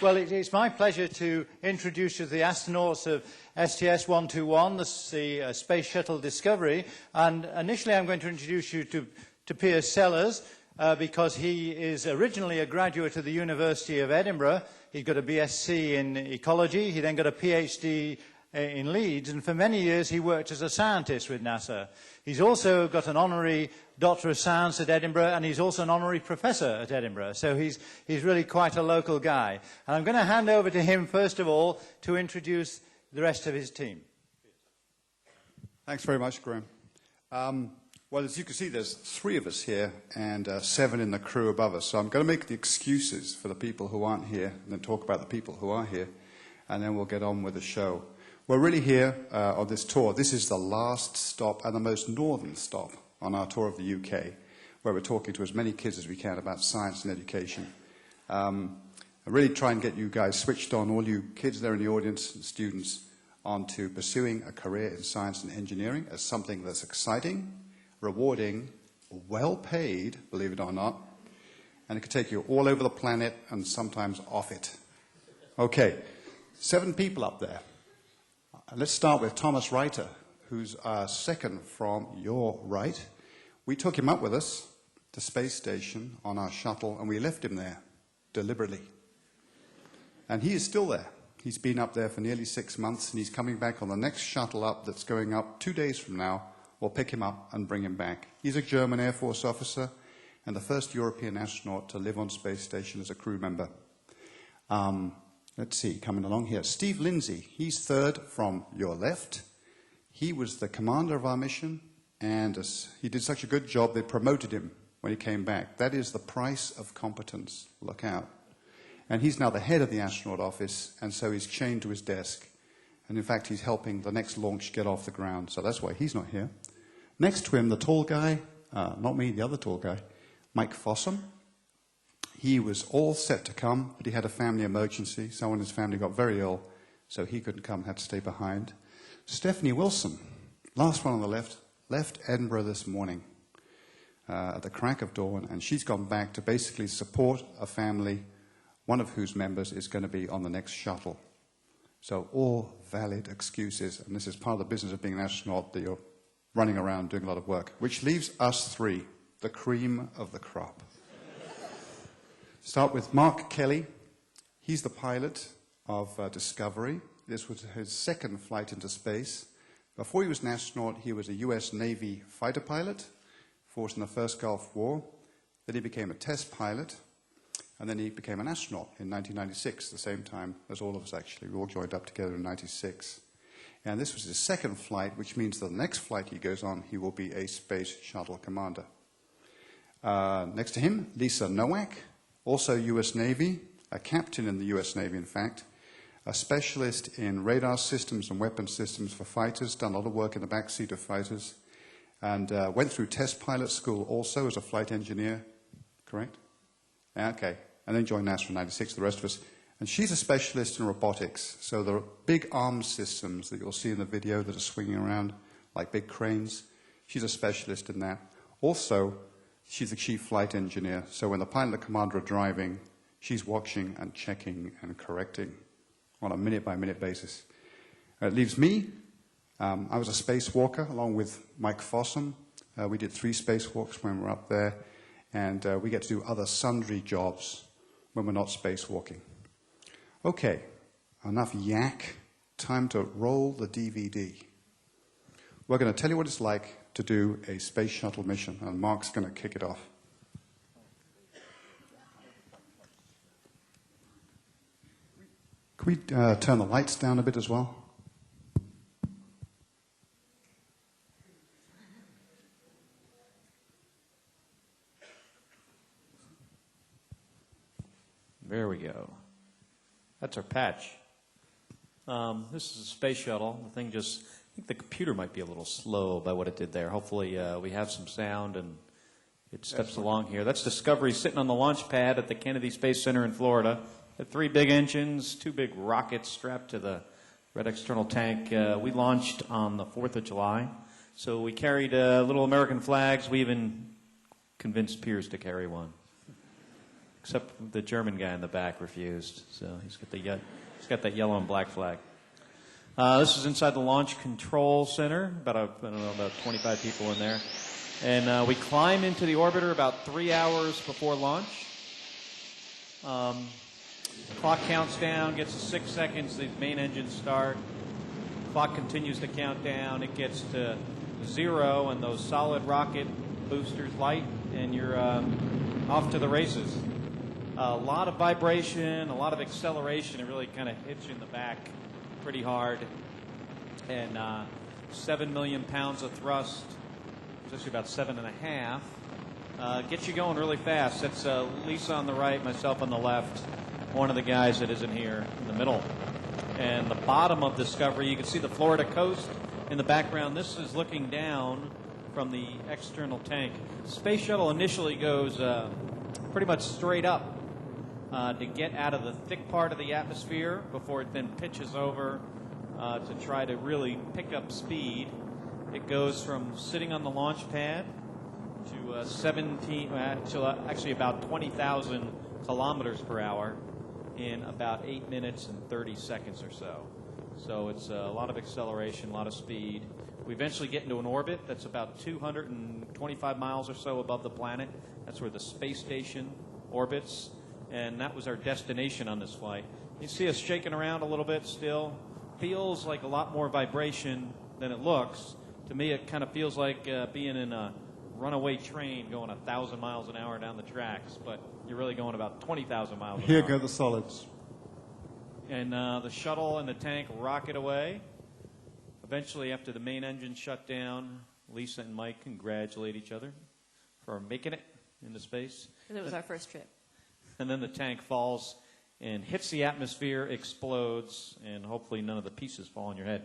Well, it's my pleasure to introduce you to the astronauts of STS-121, the Space Shuttle Discovery. And initially I'm going to introduce you to Piers Sellers, because he is originally a graduate of the University of Edinburgh. He got a BSc in ecology. He then got a PhD in Leeds, and for many years he worked as a scientist with NASA. He's also got an honorary Doctor of Science at Edinburgh, and he's also an honorary professor at Edinburgh. So he's really quite a local guy. And I'm going to hand over to him, first of all, to introduce the rest of his team. Thanks very much, Graham. Well, as you can see, there's 3 of us here and 7 in the crew above us. So I'm going to make the excuses for the people who aren't here and then talk about the people who are here, and then we'll get on with the show. We're really here on this tour. This is the last stop and the most northern stop on our tour of the UK, where we're talking to as many kids as we can about science and education. I really try and get you guys switched on, all you kids there in the audience and students, onto pursuing a career in science and engineering as something that's exciting, rewarding, well paid, believe it or not, and it could take you all over the planet and sometimes off it. Okay, 7 people up there. Let's start with Thomas Reiter, who's our second from your right. We took him up with us to space station on our shuttle, and we left him there deliberately. And he is still there. He's been up there for nearly 6 months, and he's coming back on the next shuttle up that's going up 2 days from now. We'll pick him up and bring him back. He's a German Air Force officer and the first European astronaut to live on space station as a crew member. Let's see, coming along here. Steve Lindsay, he's third from your left. He was the commander of our mission, and he did such a good job, they promoted him when he came back. That is the price of competence. Look out. And he's now the head of the astronaut office, and so he's chained to his desk. And in fact, he's helping the next launch get off the ground, so that's why he's not here. Next to him, the tall guy, not me, the other tall guy, Mike Fossum. He was all set to come, but he had a family emergency. Someone in his family got very ill, so he couldn't come, had to stay behind. Stephanie Wilson, last one on the left, left Edinburgh this morning at the crack of dawn, and she's gone back to basically support a family, one of whose members is going to be on the next shuttle. So all valid excuses, and this is part of the business of being an astronaut, that you're running around doing a lot of work, which leaves us 3, the cream of the crop. Start with Mark Kelly. He's the pilot of Discovery. This was his second flight into space. Before he was an astronaut, he was a US Navy fighter pilot, fought in the First Gulf War. Then he became a test pilot, and then he became an astronaut in 1996, the same time as all of us actually. We all joined up together in 96. And this was his second flight, which means the next flight he goes on, he will be a Space Shuttle commander. Next to him, Lisa Nowak. Also US Navy, a captain in the US Navy, in fact, a specialist in radar systems and weapon systems for fighters, done a lot of work in the backseat of fighters, and went through test pilot school also as a flight engineer, correct? Okay, and then joined NASA in 96, the rest of us. And she's a specialist in robotics, so the big arm systems that you'll see in the video that are swinging around like big cranes, she's a specialist in that. Also, she's the chief flight engineer, so when the pilot and the commander are driving, she's watching and checking and correcting on a minute-by-minute basis. It leaves me. I was a spacewalker along with Mike Fossum. We did 3 spacewalks when we were up there, and we get to do other sundry jobs when we're not spacewalking. Okay, enough yak. Time to roll the DVD. We're going to tell you what it's like to do a space shuttle mission, and Mark's going to kick it off. Can we turn the lights down a bit as well? There we go. That's our patch. This is a space shuttle. The thing just, I think the computer might be a little slow by what it did there. Hopefully we have some sound and it steps along here. That's Discovery sitting on the launch pad at the Kennedy Space Center in Florida. Had 3 big engines, 2 big rockets strapped to the red external tank. We launched on the 4th of July. So we carried little American flags. We even convinced Piers to carry one. except the German guy in the back refused. So he's got that yellow and black flag. This is inside the Launch Control Center, about 25 people in there. And we climb into the orbiter about 3 hours before launch. Clock counts down, gets to 6 seconds, the main engines start. Clock continues to count down, it gets to 0, and those solid rocket boosters light, and you're off to the races. A lot of vibration, a lot of acceleration. It really kind of hits you in the back pretty hard. And 7 million pounds of thrust, it's actually about 7.5. Gets you going really fast. That's Lisa on the right, myself on the left, one of the guys that isn't here in the middle. And the bottom of Discovery, you can see the Florida coast in the background. This is looking down from the external tank. Space Shuttle initially goes pretty much straight up to get out of the thick part of the atmosphere before it then pitches over to try to really pick up speed. It goes from sitting on the launch pad to actually about 20,000 kilometers per hour in about 8 minutes and 30 seconds or so. So it's a lot of acceleration, a lot of speed. We eventually get into an orbit that's about 225 miles or so above the planet. That's where the space station orbits, and that was our destination on this flight. You see us shaking around a little bit still. Feels like a lot more vibration than it looks. To me, it kind of feels like being in a runaway train going 1,000 miles an hour down the tracks, but you're really going about 20,000 miles an hour. Here go the solids. And the shuttle and the tank rocket away. Eventually, after the main engine shut down, Lisa and Mike congratulate each other for making it into space. Because it was our first trip. And then the tank falls and hits the atmosphere, explodes, and hopefully none of the pieces fall on your head.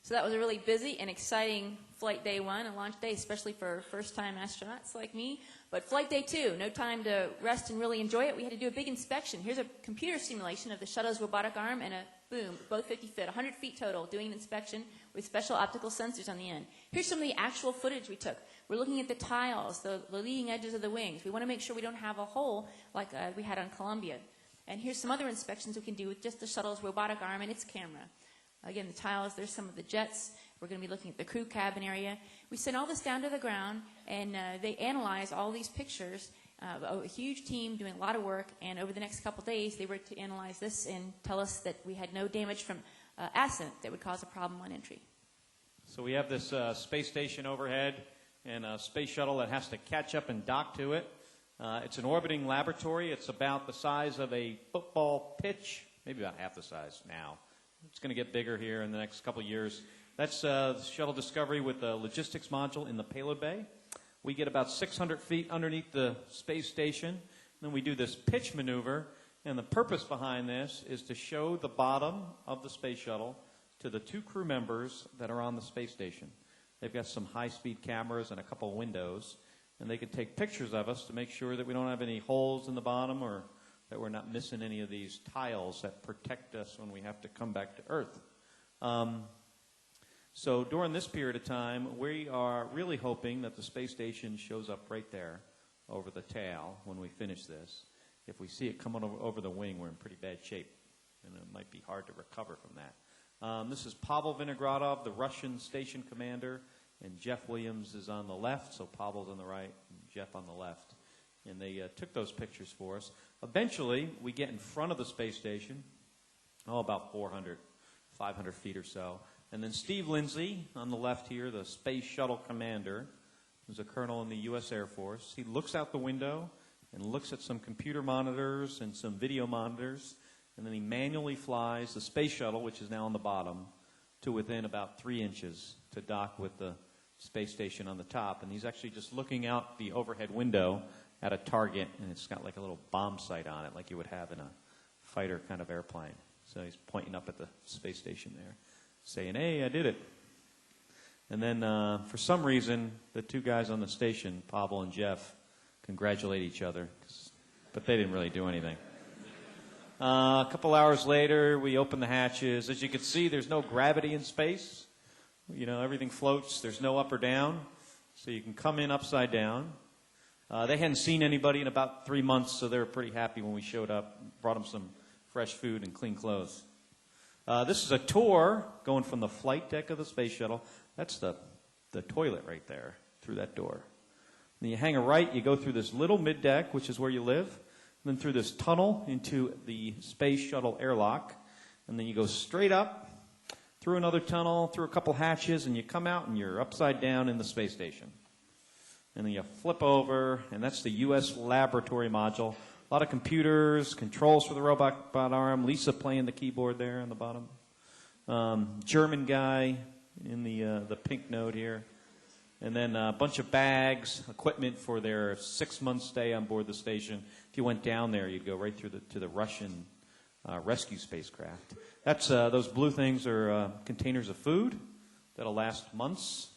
So that was a really busy and exciting flight day one, a launch day, especially for first-time astronauts like me. But flight day two, no time to rest and really enjoy it. We had to do a big inspection. Here's a computer simulation of the shuttle's robotic arm and a boom, both 50 feet, 100 feet total, doing an inspection with special optical sensors on the end. Here's some of the actual footage we took. We're looking at the tiles, the leading edges of the wings. We want to make sure we don't have a hole like we had on Columbia. And here's some other inspections we can do with just the shuttle's robotic arm and its camera. Again, the tiles, there's some of the jets. We're going to be looking at the crew cabin area. We sent all this down to the ground, and they analyzed all these pictures. A huge team doing a lot of work, and over the next couple days, they were to analyze this and tell us that we had no damage from ascent that would cause a problem on entry. So we have this space station overhead and a space shuttle that has to catch up and dock to it. It's an orbiting laboratory. It's about the size of a football pitch, maybe about half the size now. It's going to get bigger here in the next couple of years. That's Shuttle Discovery with the logistics module in the payload bay. We get about 600 feet underneath the space station. Then we do this pitch maneuver. And the purpose behind this is to show the bottom of the space shuttle to the 2 crew members that are on the space station. They've got some high-speed cameras and a couple of windows. And they can take pictures of us to make sure that we don't have any holes in the bottom or that we're not missing any of these tiles that protect us when we have to come back to Earth. So during this period of time, we are really hoping that the space station shows up right there over the tail when we finish this. If we see it coming over the wing, we're in pretty bad shape, and it might be hard to recover from that. This is Pavel Vinogradov, the Russian station commander, and Jeff Williams is on the left, so Pavel's on the right and Jeff on the left. And they took those pictures for us. Eventually, we get in front of the space station, about 400, 500 feet or so. And then Steve Lindsay, on the left here, the Space Shuttle Commander, who's a colonel in the U.S. Air Force. He looks out the window and looks at some computer monitors and some video monitors, and then he manually flies the space shuttle, which is now on the bottom, to within about 3 inches to dock with the space station on the top. And he's actually just looking out the overhead window at a target, and it's got like a little bomb sight on it, like you would have in a fighter kind of airplane. So he's pointing up at the space station there, saying, "Hey, I did it." And then for some reason, the 2 guys on the station, Pavel and Jeff, congratulate each other, but they didn't really do anything. A couple hours later, we open the hatches. As you can see, there's no gravity in space. You know, everything floats. There's no up or down, so you can come in upside down. They hadn't seen anybody in about 3 months, so they were pretty happy when we showed up. Brought them some fresh food and clean clothes. This is a tour going from the flight deck of the space shuttle. That's the toilet right there, through that door. Then you hang a right, you go through this little mid-deck, which is where you live, then through this tunnel into the space shuttle airlock, and then you go straight up, through another tunnel, through a couple hatches, and you come out and you're upside down in the space station. And then you flip over, and that's the U.S. laboratory module. A lot of computers, controls for the robot arm. Lisa playing the keyboard there on the bottom. German guy in the pink note here. And then a bunch of bags, equipment for their 6-month stay on board the station. If you went down there, you'd go right through to the Russian rescue spacecraft. That's those blue things are containers of food that'll last months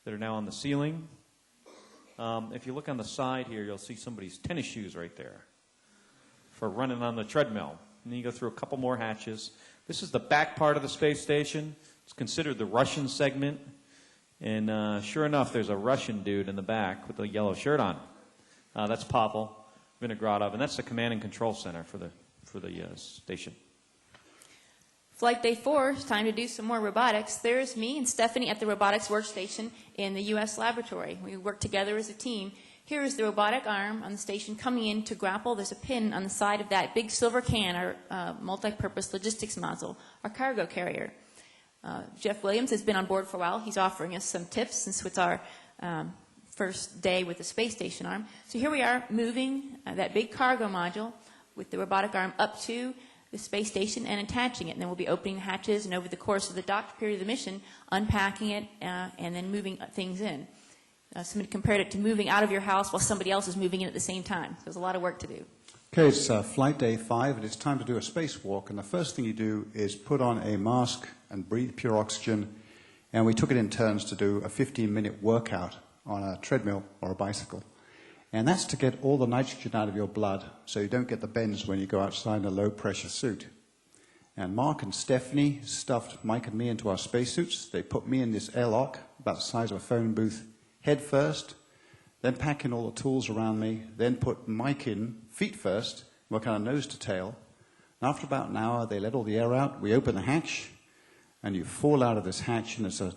that are now on the ceiling. If you look on the side here, you'll see somebody's tennis shoes right there for running on the treadmill. And then you go through a couple more hatches. This is the back part of the space station. It's considered the Russian segment. And sure enough, there's a Russian dude in the back with a yellow shirt on. That's Pavel Vinogradov, and that's the command and control center for the station. Flight day 4, it's time to do some more robotics. There's me and Stephanie at the robotics workstation in the U.S. laboratory. We work together as a team. Here is the robotic arm on the station coming in to grapple. There's a pin on the side of that big silver can, our multi-purpose logistics nozzle, our cargo carrier. Jeff Williams has been on board for a while. He's offering us some tips since it's our first day with the space station arm. So here we are moving that big cargo module with the robotic arm up to the space station and attaching it. And then we'll be opening the hatches and over the course of the docked period of the mission, unpacking it and then moving things in. Somebody compared it to moving out of your house while somebody else is moving in at the same time. So there's a lot of work to do. Okay, it's flight day 5, and it's time to do a spacewalk. And the first thing you do is put on a mask and breathe pure oxygen. And we took it in turns to do a 15-minute workout on a treadmill or a bicycle. And that's to get all the nitrogen out of your blood so you don't get the bends when you go outside in a low-pressure suit. And Mark and Stephanie stuffed Mike and me into our spacesuits. They put me in this airlock, about the size of a phone booth, head first, then pack in all the tools around me, then put Mike in feet first, we're kind of nose to tail. And after about an hour, they let all the air out. We open the hatch, and you fall out of this hatch, and it's a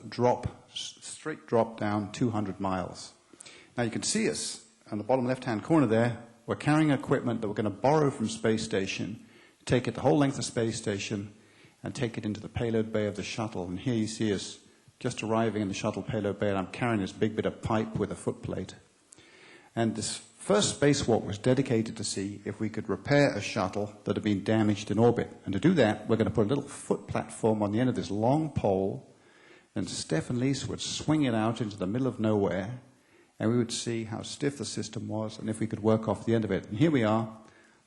straight drop down 200 miles. Now you can see us on the bottom left-hand corner there. We're carrying equipment that we're going to borrow from space station, take it the whole length of space station, and take it into the payload bay of the shuttle. And here you see us just arriving in the shuttle payload bay, and I'm carrying this big bit of pipe with a footplate. And this first spacewalk was dedicated to see if we could repair a shuttle that had been damaged in orbit. And to do that, we're going to put a little foot platform on the end of this long pole, and Steph and Lisa would swing it out into the middle of nowhere, and we would see how stiff the system was and if we could work off the end of it. And here we are,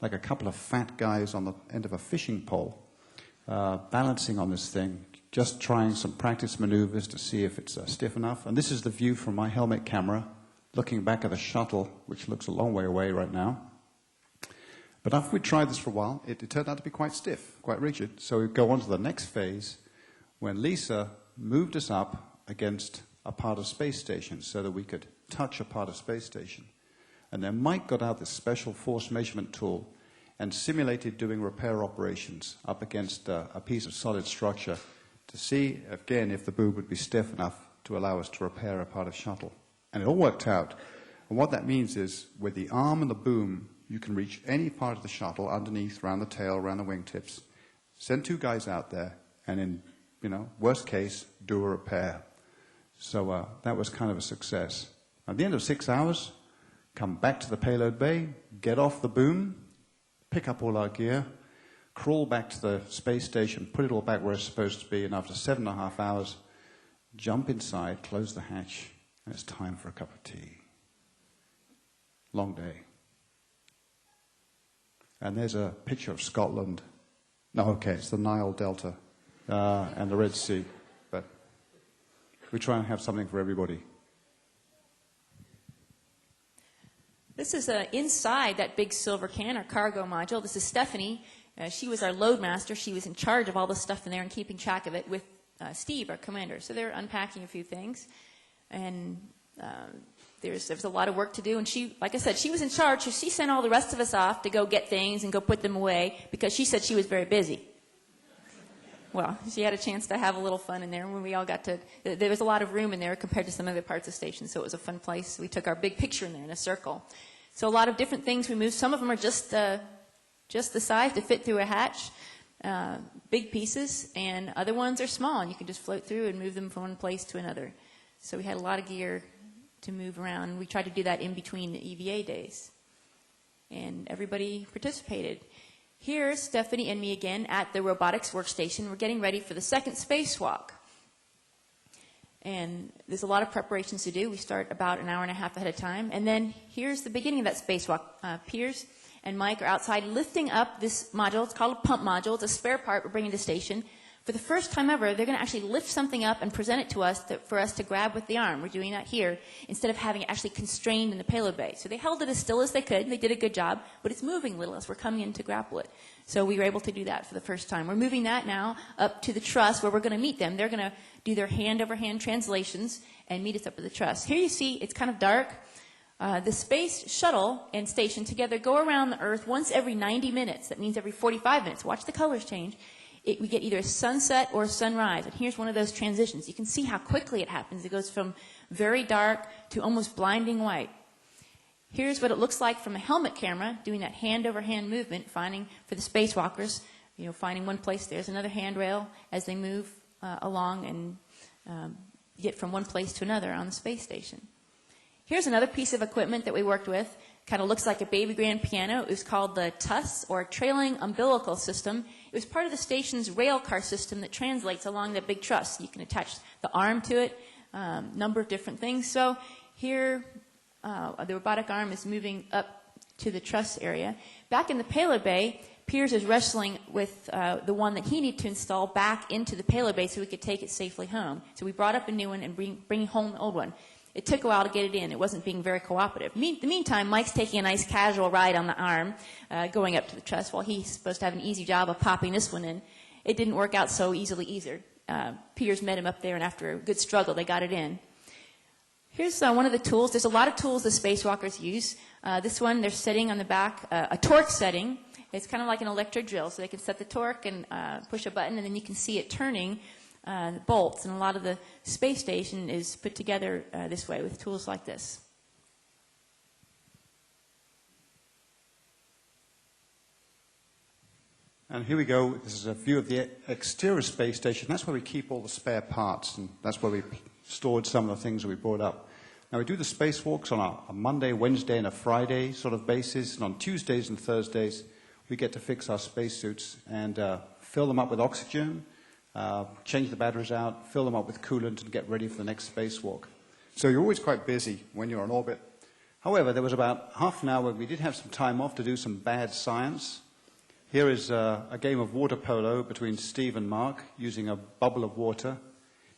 like a couple of fat guys on the end of a fishing pole, balancing on this thing, just trying some practice maneuvers to see if it's stiff enough. And this is the view from my helmet camera, looking back at the shuttle, which looks a long way away right now. But after we tried this for a while, it turned out to be quite stiff, quite rigid. So we go on to the next phase, when Lisa moved us up against a part of space station so that we could touch a part of space station. And then Mike got out this special force measurement tool and simulated doing repair operations up against a piece of solid structure to see, again, if the boom would be stiff enough to allow us to repair a part of shuttle. And it all worked out. And what that means is, with the arm and the boom, you can reach any part of the shuttle underneath, around the tail, around the wingtips. Send 2 guys out there, and in, worst case, do a repair. So that was kind of a success. At the end of 6 hours, come back to the payload bay, get off the boom, pick up all our gear, crawl back to the space station, put it all back where it's supposed to be, and after 7.5 hours, jump inside, close the hatch, and it's time for a cup of tea. Long day. And there's a picture of Scotland. No, okay, it's the Nile Delta and the Red Sea. But we try and have something for everybody. This is inside that big silver can, our cargo module. This is Stephanie. She was our load master. She was in charge of all the stuff in there and keeping track of it with Steve, our commander. So they're unpacking a few things. And There was a lot of work to do, and she, like I said, she was in charge, so she sent all the rest of us off to go get things and go put them away because she said she was very busy. Well, she had a chance to have a little fun in there when we all got to, there was a lot of room in there compared to some other parts of the station, so it was a fun place. We took our big picture in there in a circle. So a lot of different things we moved. Some of them are just the size to fit through a hatch, big pieces, and other ones are small, and you can just float through and move them from one place to another. So we had a lot of gear to move around. We tried to do that in between the EVA days. And everybody participated. Here's Stephanie and me again at the robotics workstation. We're getting ready for the second spacewalk. And there's a lot of preparations to do. We start about an hour and a half ahead of time. And then here's the beginning of that spacewalk. Piers and Mike are outside lifting up this module. It's called a pump module. It's a spare part we're bringing to the station. For the first time ever, they're going to actually lift something up and present it to us for us to grab with the arm. We're doing that here instead of having it actually constrained in the payload bay. So they held it as still as they could. They did a good job, but it's moving a little as we're coming in to grapple it. So we were able to do that for the first time. We're moving that now up to the truss where we're going to meet them. They're going to do their hand-over-hand translations and meet us up at the truss. Here you see it's kind of dark. The Space Shuttle and station together go around the Earth once every 90 minutes. That means every 45 minutes. Watch the colors change. We get either a sunset or a sunrise. And here's one of those transitions. You can see how quickly it happens. It goes from very dark to almost blinding white. Here's what it looks like from a helmet camera, doing that hand-over-hand movement, finding for the spacewalkers, finding one place. There's another handrail as they move along and get from one place to another on the space station. Here's another piece of equipment that we worked with. Kind of looks like a baby grand piano. It was called the TUS, or Trailing Umbilical System. It was part of the station's rail car system that translates along the big truss. You can attach the arm to it, number of different things. So here, the robotic arm is moving up to the truss area. Back in the payload bay, Piers is wrestling with the one that he needed to install back into the payload bay so we could take it safely home. So we brought up a new one and bring home the old one. It took a while to get it in. It wasn't being very cooperative. In the meantime, Mike's taking a nice casual ride on the arm, going up to the truss, while he's supposed to have an easy job of popping this one in. It didn't work out so easily either. Piers met him up there, and after a good struggle, they got it in. Here's one of the tools. There's a lot of tools the spacewalkers use. This one, they're setting on the back a torque setting. It's kind of like an electric drill, so they can set the torque and push a button, and then you can see it turning the bolts. And a lot of the space station is put together this way with tools like this. And here we go. This is a view of the exterior space station. That's where we keep all the spare parts, and that's where we stored some of the things that we brought up. Now, we do the spacewalks on a Monday, Wednesday, and a Friday sort of basis. And on Tuesdays and Thursdays, we get to fix our spacesuits and fill them up with oxygen, change the batteries out, fill them up with coolant, and get ready for the next spacewalk. So you're always quite busy when you're on orbit. However, there was about half an hour where we did have some time off to do some bad science. Here is a game of water polo between Steve and Mark using a bubble of water.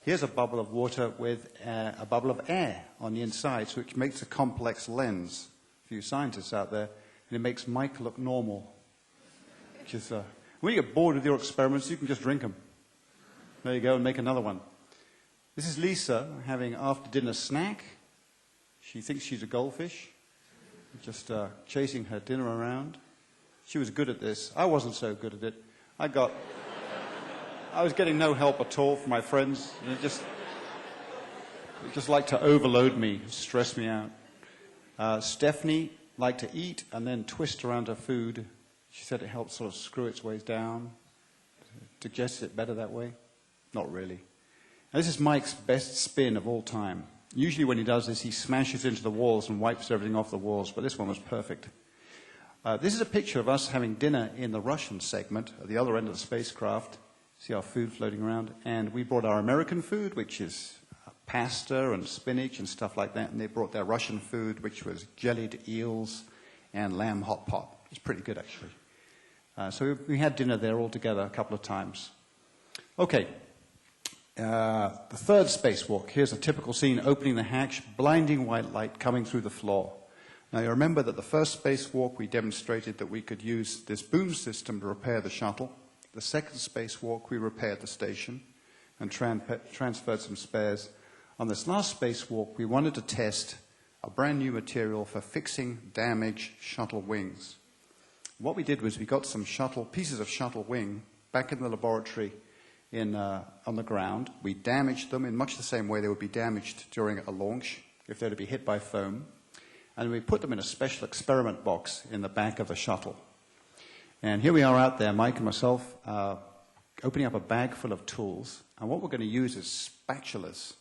Here's a bubble of water with a bubble of air on the inside, so it makes a complex lens for you scientists out there, and it makes Mike look normal. Which is, when you get bored with your experiments, you can just drink them. There you go, and make another one. This is Lisa having after-dinner snack. She thinks she's a goldfish, just chasing her dinner around. She was good at this. I wasn't so good at it. I was getting no help at all from my friends. And it just liked to overload me, stress me out. Stephanie liked to eat and then twist around her food. She said it helped sort of screw its ways down, digest it better that way. Not really. Now, this is Mike's best spin of all time. Usually when he does this, he smashes into the walls and wipes everything off the walls, but this one was perfect. This is a picture of us having dinner in the Russian segment at the other end of the spacecraft. See our food floating around. And we brought our American food, which is pasta and spinach and stuff like that. And they brought their Russian food, which was jellied eels and lamb hot pot. It's pretty good, actually. So we had dinner there all together a couple of times. Okay. The third spacewalk. Here's a typical scene, opening the hatch, blinding white light coming through the floor. Now, you remember that the first spacewalk, we demonstrated that we could use this boom system to repair the shuttle. The second spacewalk, we repaired the station and transferred some spares. On this last spacewalk, we wanted to test a brand new material for fixing damaged shuttle wings. What we did was we got some pieces of shuttle wing back in the laboratory on the ground. We damaged them in much the same way they would be damaged during a launch if they were to be hit by foam. And we put them in a special experiment box in the back of the shuttle. And here we are out there, Mike and myself, opening up a bag full of tools. And what we're going to use is spatulas,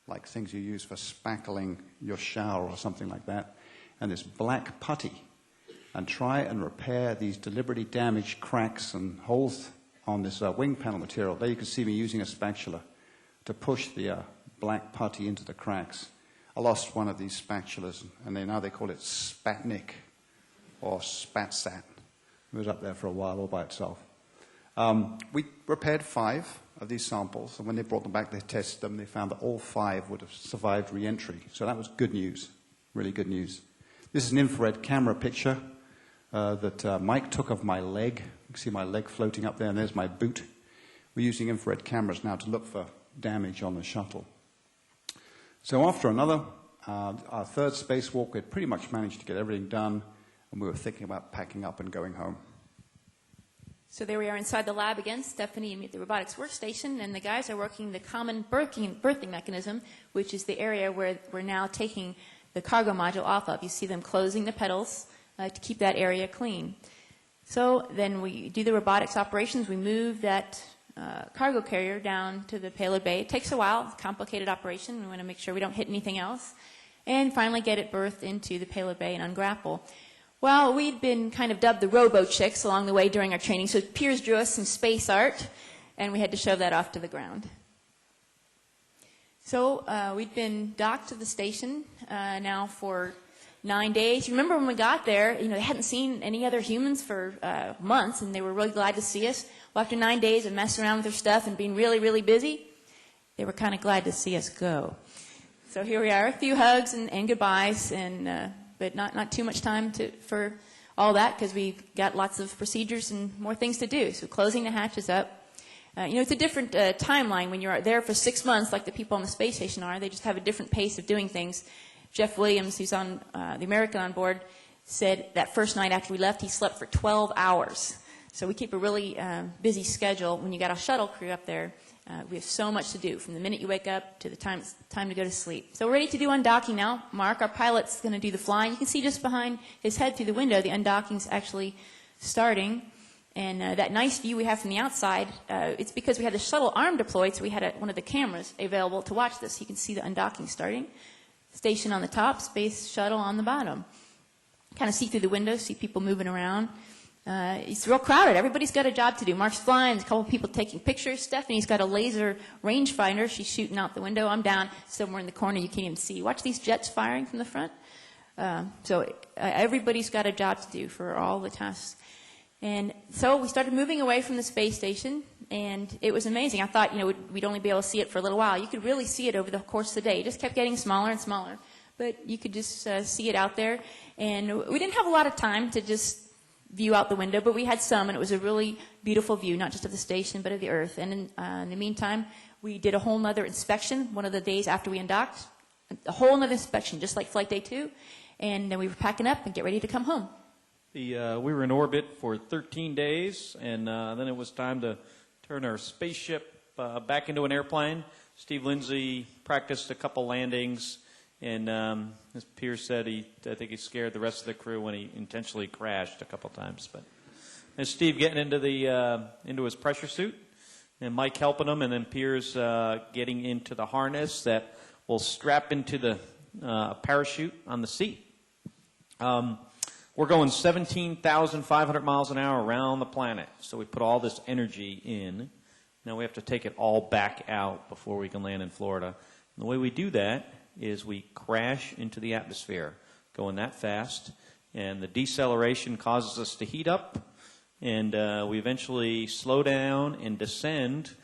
like things you use for spackling your shower or something like that, and this black putty, and try and repair these deliberately damaged cracks and holes on this wing panel material. There you can see me using a spatula to push the black putty into the cracks. I lost one of these spatulas, and now they call it Spatnik or Spatsat. It was up there for a while all by itself. We repaired 5 of these samples, and when they brought them back, they tested them. They found that all 5 would have survived re-entry. So that was good news, really good news. This is an infrared camera picture that Mike took of my leg. You can see my leg floating up there, and there's my boot. We're using infrared cameras now to look for damage on the shuttle. So after our third spacewalk, we had pretty much managed to get everything done, and we were thinking about packing up and going home. So there we are inside the lab again, Stephanie and me at the robotics workstation, and the guys are working the common birthing mechanism, which is the area where we're now taking the cargo module off of. You see them closing the pedals to keep that area clean. So then we do the robotics operations. We move that cargo carrier down to the payload bay. It takes a while. It's a complicated operation. We want to make sure we don't hit anything else. And finally get it berthed into the payload bay and ungrapple. Well, we'd been kind of dubbed the robo-chicks along the way during our training, so Piers drew us some space art, and we had to shove that off to the ground. So we'd been docked to the station now for 9 days. Remember when we got there, they hadn't seen any other humans for months, and they were really glad to see us. Well, after 9 days of messing around with their stuff and being really, really busy, they were kind of glad to see us go. So here we are, a few hugs and goodbyes, but not too much time for all that because we've got lots of procedures and more things to do. So closing the hatches up. It's a different timeline when you're there for 6 months like the people on the space station are. They just have a different pace of doing things. Jeff Williams, who's on the American on board, said that first night after we left, he slept for 12 hours. So we keep a really busy schedule. When you got a shuttle crew up there, we have so much to do from the minute you wake up to the time to go to sleep. So we're ready to do undocking now. Mark, our pilot's going to do the flying. You can see just behind his head through the window, the undocking's actually starting. And that nice view we have from the outside, it's because we had the shuttle arm deployed, so we had one of the cameras available to watch this. You can see the undocking starting. Station on the top, space shuttle on the bottom. Kind of see through the window, see people moving around. It's real crowded. Everybody's got a job to do. Mark's flying. There's a couple of people taking pictures. Stephanie's got a laser rangefinder. She's shooting out the window. I'm down somewhere in the corner you can't even see. Watch these jets firing from the front. So everybody's got a job to do for all the tasks. And so we started moving away from the space station, and it was amazing. I thought, we'd only be able to see it for a little while. You could really see it over the course of the day. It just kept getting smaller and smaller. But you could just see it out there. And we didn't have a lot of time to just view out the window, but we had some, and it was a really beautiful view, not just of the station, but of the Earth. And in the meantime, we did a whole other inspection one of the days after we undocked, a whole other inspection, just like Flight Day 2. And then we were packing up and get ready to come home. We were in orbit for 13 days, and then it was time to turn our spaceship back into an airplane. Steve Lindsay practiced a couple landings, and as Piers said, I think he scared the rest of the crew when he intentionally crashed a couple times. But there's Steve getting into his pressure suit, and Mike helping him, and then Piers getting into the harness that will strap into the parachute on the seat. We're going 17,500 miles an hour around the planet, so we put all this energy in. Now we have to take it all back out before we can land in Florida. And the way we do that is we crash into the atmosphere, going that fast, and the deceleration causes us to heat up, and we eventually slow down and descend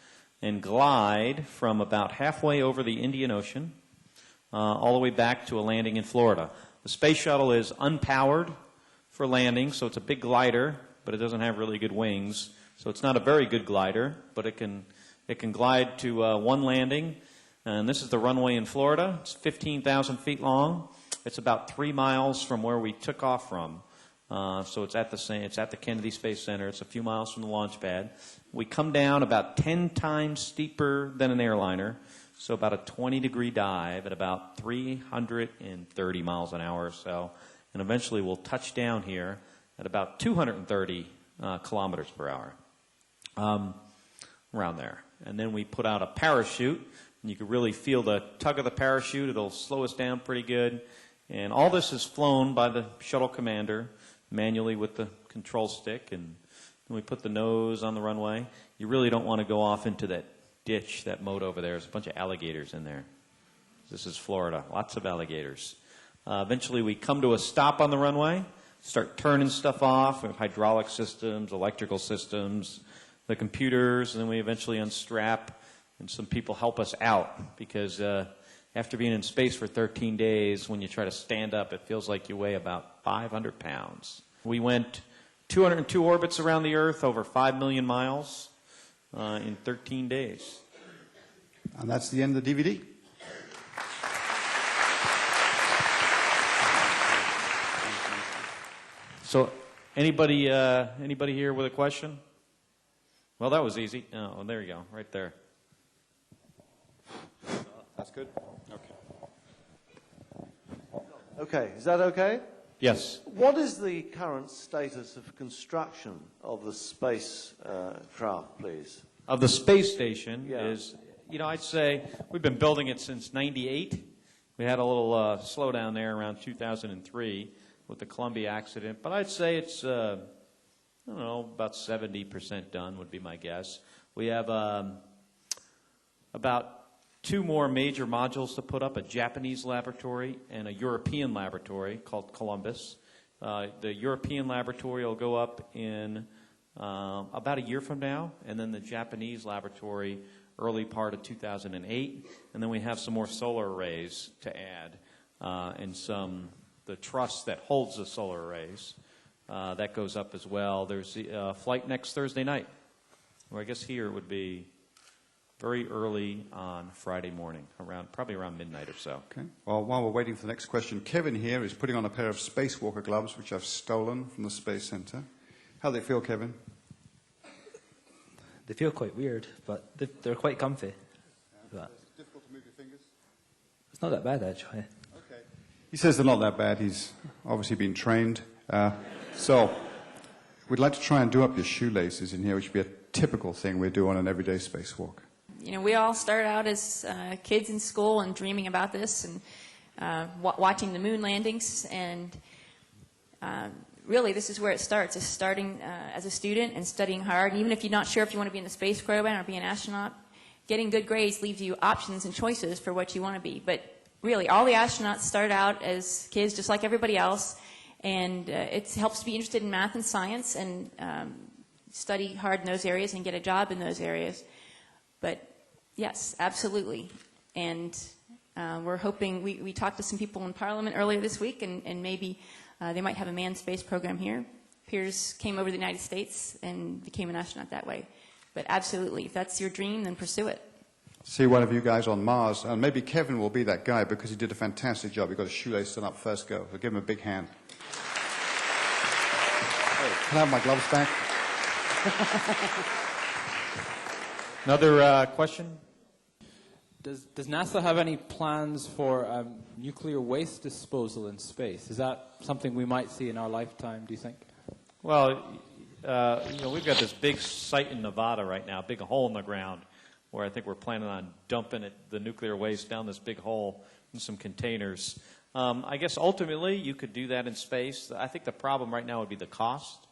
and glide from about halfway over the Indian Ocean all the way back to a landing in Florida. The space shuttle is unpowered for landing, so it's a big glider, but it doesn't have really good wings. So it's not a very good glider, but it can glide to one landing. And this is the runway in Florida. It's 15,000 feet long. It's about 3 miles from where we took off from. So it's at the Kennedy Space Center. It's a few miles from the launch pad. We come down about 10 times steeper than an airliner, so about a 20-degree dive at about 330 miles an hour or so. And eventually we'll touch down here at about 230 kilometers per hour, around there. And then we put out a parachute, and you can really feel the tug of the parachute. It'll slow us down pretty good. And all this is flown by the shuttle commander manually with the control stick, and we put the nose on the runway. You really don't want to go off into that ditch, that moat over there. There's a bunch of alligators in there. This is Florida, lots of alligators. Eventually we come to a stop on the runway, start turning stuff off. We have hydraulic systems, electrical systems, the computers, and then we eventually unstrap, and some people help us out because after being in space for 13 days, when you try to stand up, it feels like you weigh about 500 pounds. We went 202 orbits around the Earth, over 5 million miles in 13 days. And that's the end of the DVD. So, anybody here with a question? Well, that was easy. Oh, there you go, right there. That's good? Okay. Okay, is that okay? Yes. What is the current status of construction of the space craft, please? Of the space station Yeah. is, I'd say we've been building it since '98. We had a little slowdown there around 2003 with the Columbia accident, but I'd say it's, about 70% done would be my guess. We have about 2 more major modules to put up, a Japanese laboratory and a European laboratory called Columbus. The European laboratory will go up in about a year from now, and then the Japanese laboratory early part of 2008. And then we have some more solar arrays to add, and the truss that holds the solar arrays. That goes up as well. There's a flight next Thursday night, or I guess here it would be very early on Friday morning, probably around midnight or so. Okay. Well, while we're waiting for the next question, Kevin here is putting on a pair of spacewalker gloves, which I've stolen from the Space Center. How do they feel, Kevin? They feel quite weird, but they're quite comfy. Yeah. It's difficult to move your fingers? It's not that bad, actually. Okay. He says they're not that bad. He's obviously been trained. So we'd like to try and do up your shoelaces in here, which would be a typical thing we do on an everyday spacewalk. We all start out as kids in school and dreaming about this and watching the moon landings. And really, this is where it starts, is starting as a student and studying hard. And even if you're not sure if you want to be in the space program or be an astronaut, getting good grades leaves you options and choices for what you want to be. But really, all the astronauts start out as kids just like everybody else. And it helps to be interested in math and science and study hard in those areas and get a job in those areas. But yes, absolutely. And we're hoping, we talked to some people in Parliament earlier this week, and maybe they might have a manned space program here. Piers came over to the United States and became an astronaut that way. But absolutely, if that's your dream, then pursue it. See one of you guys on Mars, and maybe Kevin will be that guy because he did a fantastic job. He got his shoelace done up first go. So give him a big hand. Can I have my gloves back? Another question? Does NASA have any plans for nuclear waste disposal in space? Is that something we might see in our lifetime, do you think? Well, we've got this big site in Nevada right now, big hole in the ground, where I think we're planning on dumping the nuclear waste down this big hole in some containers. I guess ultimately you could do that in space. I think the problem right now would be the cost.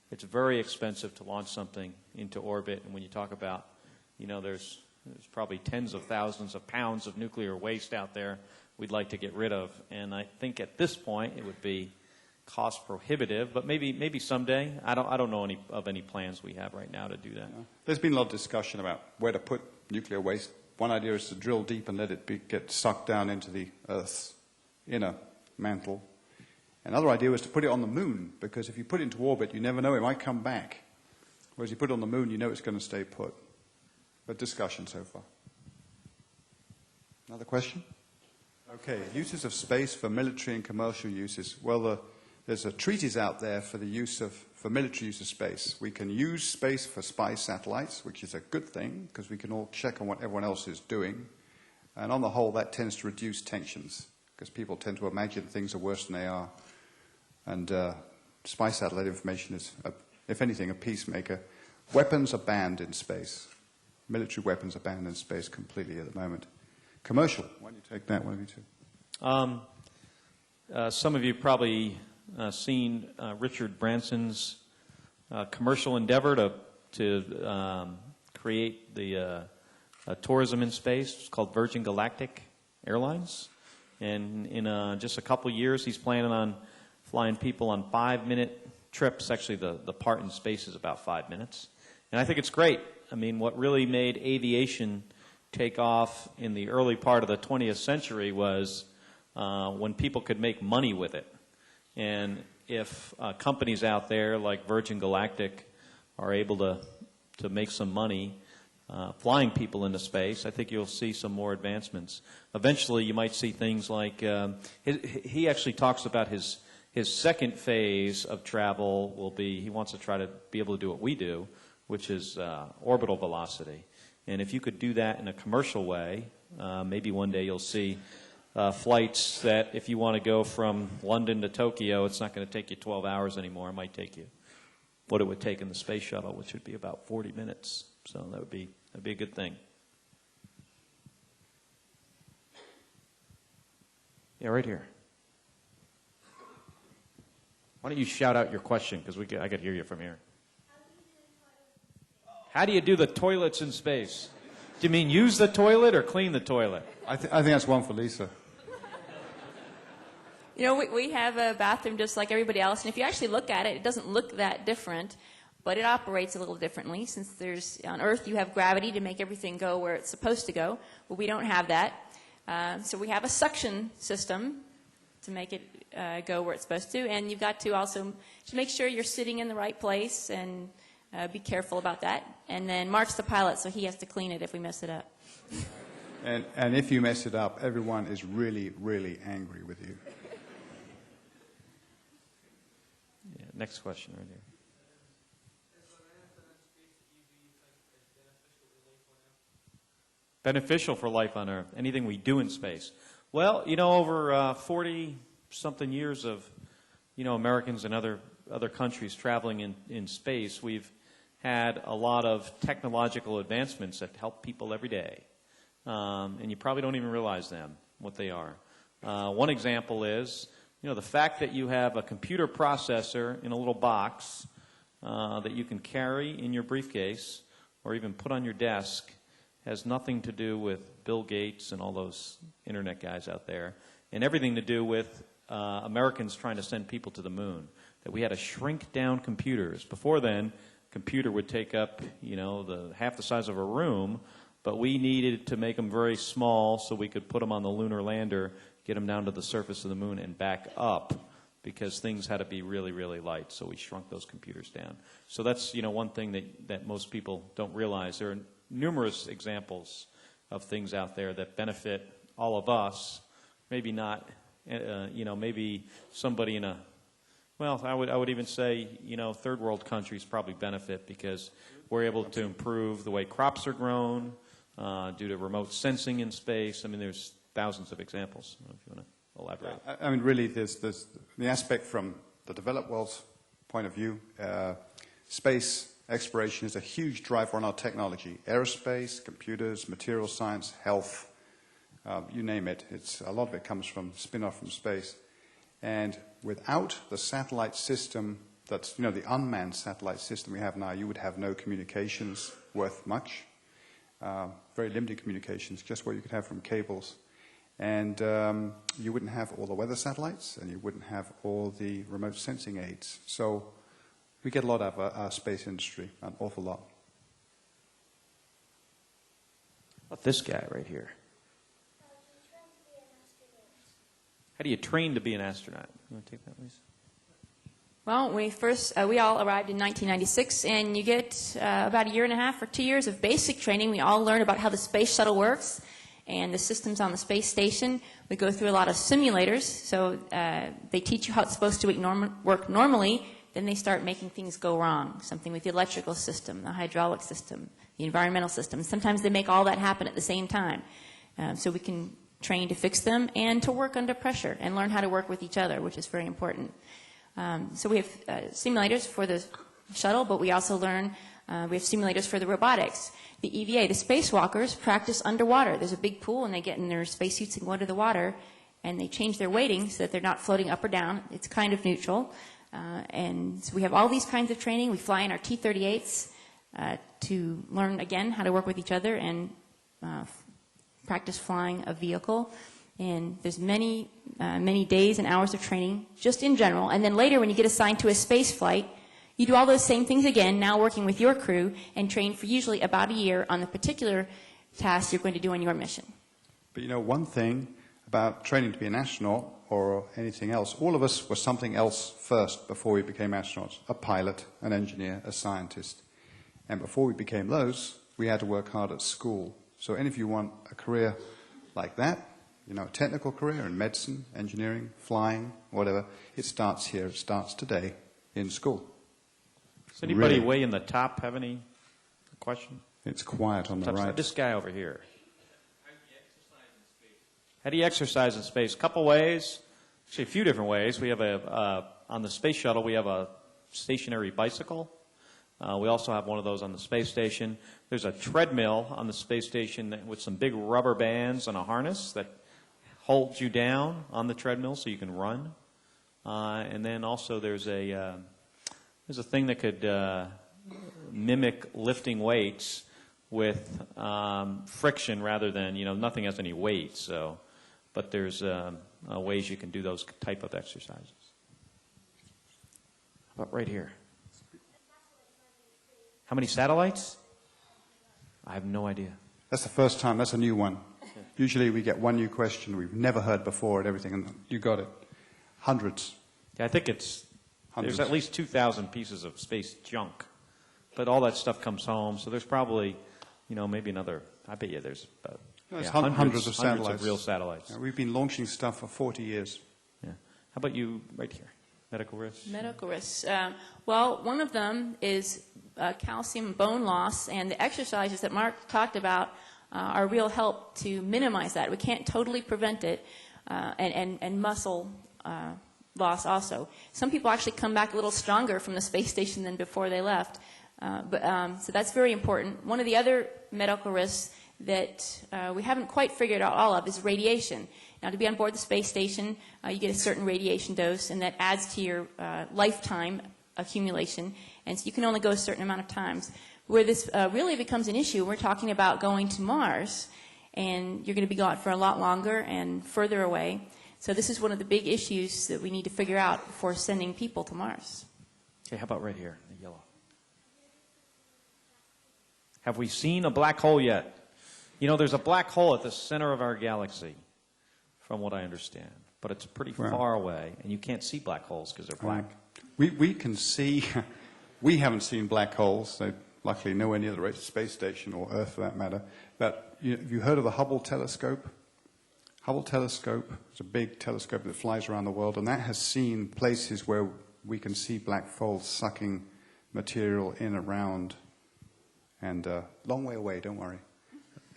It's very expensive to launch something into orbit, and when you talk about, there's probably tens of thousands of pounds of nuclear waste out there we'd like to get rid of, and I think at this point it would be cost prohibitive, but maybe someday. I don't know of any plans we have right now to do that. There's been a lot of discussion about where to put nuclear waste. One idea is to drill deep and let it get sucked down into the Earth's inner mantle. Another idea was to put it on the moon, because if you put it into orbit, you never know, it might come back. Whereas you put it on the moon, you know it's going to stay put. But discussion so far. Another question? Okay, uses of space for military and commercial uses. Well, there's a treatise out there for for military use of space. We can use space for spy satellites, which is a good thing because we can all check on what everyone else is doing. And on the whole, that tends to reduce tensions because people tend to imagine things are worse than they are. And spy satellite information is, if anything, a peacemaker. Weapons are banned in space. Military weapons are banned in space completely at the moment. Commercial. Why don't you take that, one of you two? Some of you probably seen Richard Branson's commercial endeavor to create the tourism in space. It's called Virgin Galactic Airlines. And in just a couple years, he's planning on flying people on 5-minute trips. Actually, the part in space is about 5 minutes. And I think it's great. I mean, what really made aviation take off in the early part of the 20th century was when people could make money with it. And if companies out there like Virgin Galactic are able to make some money flying people into space, I think you'll see some more advancements. Eventually, you might see things like, he actually talks about his second phase of travel will be, he wants to try to be able to do what we do, which is orbital velocity. And if you could do that in a commercial way, maybe one day you'll see flights that if you want to go from London to Tokyo, it's not going to take you 12 hours anymore. It might take you what it would take in the space shuttle, which would be about 40 minutes. So that'd be a good thing. Yeah, right here. Why don't you shout out your question, because I could hear you from here. How do you do the toilets in space? Do you mean use the toilet or clean the toilet? I think that's one for Lisa. You know, we have a bathroom just like everybody else, and if you actually look at it, it doesn't look that different, but it operates a little differently since on Earth you have gravity to make everything go where it's supposed to go. Well, we don't have that. So we have a suction system to make it go where it's supposed to, and you've got to also to make sure you're sitting in the right place and be careful about that. And then Mark's the pilot, so he has to clean it if we mess it up. And if you mess it up, everyone is really, really angry with you. Yeah, next question right here. Beneficial for life on Earth. Anything we do in space. Well, you know, over 40-something years of, you know, Americans and other countries traveling in space, we've had a lot of technological advancements that help people every day. And you probably don't even realize them, what they are. One example is, you know, the fact that you have a computer processor in a little box that you can carry in your briefcase or even put on your desk has nothing to do with Bill Gates and all those internet guys out there, and everything to do with Americans trying to send people to the moon. That we had to shrink down computers. Before then, computer would take up, you know, half the size of a room, but we needed to make them very small so we could put them on the lunar lander, get them down to the surface of the moon, and back up because things had to be really, really light. So we shrunk those computers down. So that's, you know, one thing that most people don't realize. There are numerous examples of things out there that benefit all of us. Maybe not, you know, maybe somebody in well, I would even say, you know, third world countries probably benefit because we're able to improve the way crops are grown due to remote sensing in space. I mean, there's thousands of examples. I don't know if you want to elaborate. I mean, really, there's the aspect from the developed world's point of view. Space exploration is a huge driver on our technology. Aerospace, computers, material science, health, you name it. A lot of it comes from spin-off from space. And without the satellite system, that's, you know, the unmanned satellite system we have now, you would have no communications worth much. Very limited communications, just what you could have from cables. And you wouldn't have all the weather satellites, and you wouldn't have all the remote sensing aids. So we get a lot out of our space industry, an awful lot. About this guy right here. How do you train to be an astronaut? You want to take that, Lisa? Well, we all arrived in 1996, and you get about a year and a half or 2 years of basic training. We all learn about how the space shuttle works, and the systems on the space station. We go through a lot of simulators, so they teach you how it's supposed to work normally, then they start making things go wrong, something with the electrical system, the hydraulic system, the environmental system. Sometimes they make all that happen at the same time. So we can train to fix them and to work under pressure and learn how to work with each other, which is very important. So we have simulators for the shuttle, but we also learn, we have simulators for the robotics. The EVA, the spacewalkers, practice underwater. There's a big pool, and they get in their spacesuits and go under the water, and they change their weighting so that they're not floating up or down. It's kind of neutral. And so we have all these kinds of training. We fly in our T-38s to learn, again, how to work with each other and practice flying a vehicle. And there's many days and hours of training just in general. And then later, when you get assigned to a space flight, you do all those same things again, now working with your crew, and train for usually about a year on the particular task you're going to do on your mission. But you know, one thing about training to be an astronaut or anything else, all of us were something else first before we became astronauts. A pilot, an engineer, a scientist. And before we became those, we had to work hard at school. So any of you want a career like that, you know, a technical career in medicine, engineering, flying, whatever, it starts here. It starts today in school. Does anybody Really? way in the top have any question? It's quiet on the right. This guy over here. How do you exercise in space? A couple ways. Actually, a few different ways. We have on the space shuttle, we have a stationary bicycle. We also have one of those on the space station. There's a treadmill on the space station with some big rubber bands and a harness that holds you down on the treadmill so you can run. And then also there's a thing that could mimic lifting weights with friction rather than, nothing has any weight. So, but there's ways you can do those type of exercises. How about right here? How many satellites? I have no idea. That's the first time. That's a new one. Usually we get one new question we've never heard before and everything, and you got it. Hundreds. Yeah, I think there's at least 2,000 pieces of space junk. But all that stuff comes home, so there's probably, maybe another, I bet you there's about hundreds of satellites. Hundreds of real satellites. Yeah, we've been launching stuff for 40 years. Yeah. How about you right here? Medical risks? Medical risks. Well, one of them is calcium bone loss, and the exercises that Mark talked about are a real help to minimize that. We can't totally prevent it, and muscle loss also. Some people actually come back a little stronger from the space station than before they left. So that's very important. One of the other medical risks that we haven't quite figured out all of is radiation. Now, to be on board the space station, you get a certain radiation dose, and that adds to your lifetime accumulation. And so you can only go a certain amount of times. Where this really becomes an issue, we're talking about going to Mars, and you're going to be gone for a lot longer and further away. So this is one of the big issues that we need to figure out before sending people to Mars. Okay, how about right here, the yellow? Have we seen a black hole yet? There's a black hole at the center of our galaxy, from what I understand. But it's pretty far away, and you can't see black holes because they're black. We can see, we haven't seen black holes, so luckily nowhere near the space station or Earth for that matter. But have you heard of the Hubble telescope? Hubble telescope is a big telescope that flies around the world, and that has seen places where we can see black holes sucking material in around, and long way away, don't worry,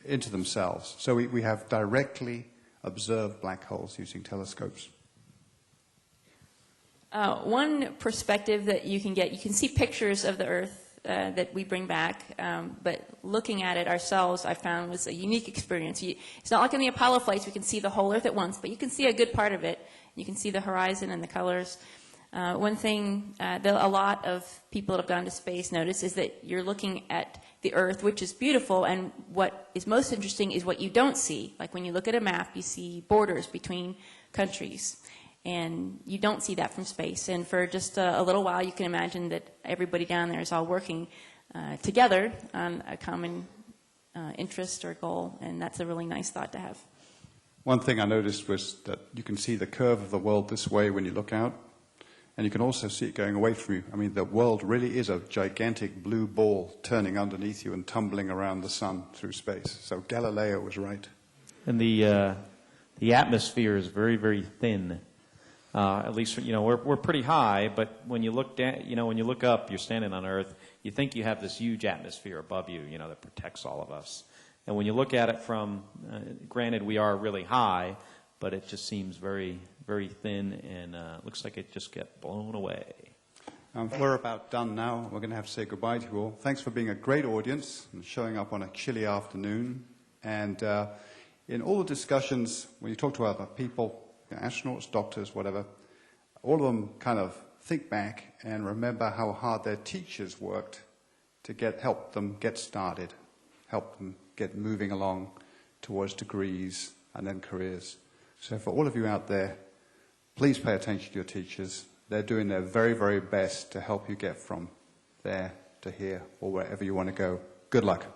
into themselves. So we have directly observed black holes using telescopes. One perspective that you can get, you can see pictures of the Earth that we bring back, but looking at it ourselves, I found was a unique experience. It's not like on the Apollo flights, we can see the whole Earth at once, but you can see a good part of it. You can see the horizon and the colors. One thing that a lot of people that have gone to space notice is that you're looking at the Earth, which is beautiful, and what is most interesting is what you don't see. Like when you look at a map, you see borders between countries. And you don't see that from space. And for just a little while, you can imagine that everybody down there is all working together on a common interest or goal. And that's a really nice thought to have. One thing I noticed was that you can see the curve of the world this way when you look out. And you can also see it going away from you. I mean, the world really is a gigantic blue ball turning underneath you and tumbling around the sun through space. So Galileo was right. And the atmosphere is very, very thin. At least, we're pretty high, but when you look down, when you look up, you're standing on Earth, you think you have this huge atmosphere above you, that protects all of us. And when you look at it from, granted, we are really high, but it just seems very, very thin, and looks like it just got blown away. We're about done now. We're going to have to say goodbye to you all. Thanks for being a great audience and showing up on a chilly afternoon. And in all the discussions, when you talk to other people, astronauts, doctors, whatever, all of them kind of think back and remember how hard their teachers worked to help them get started, help them get moving along towards degrees and then careers. So for all of you out there, please pay attention to your teachers. They're doing their very, very best to help you get from there to here or wherever you want to go. Good luck.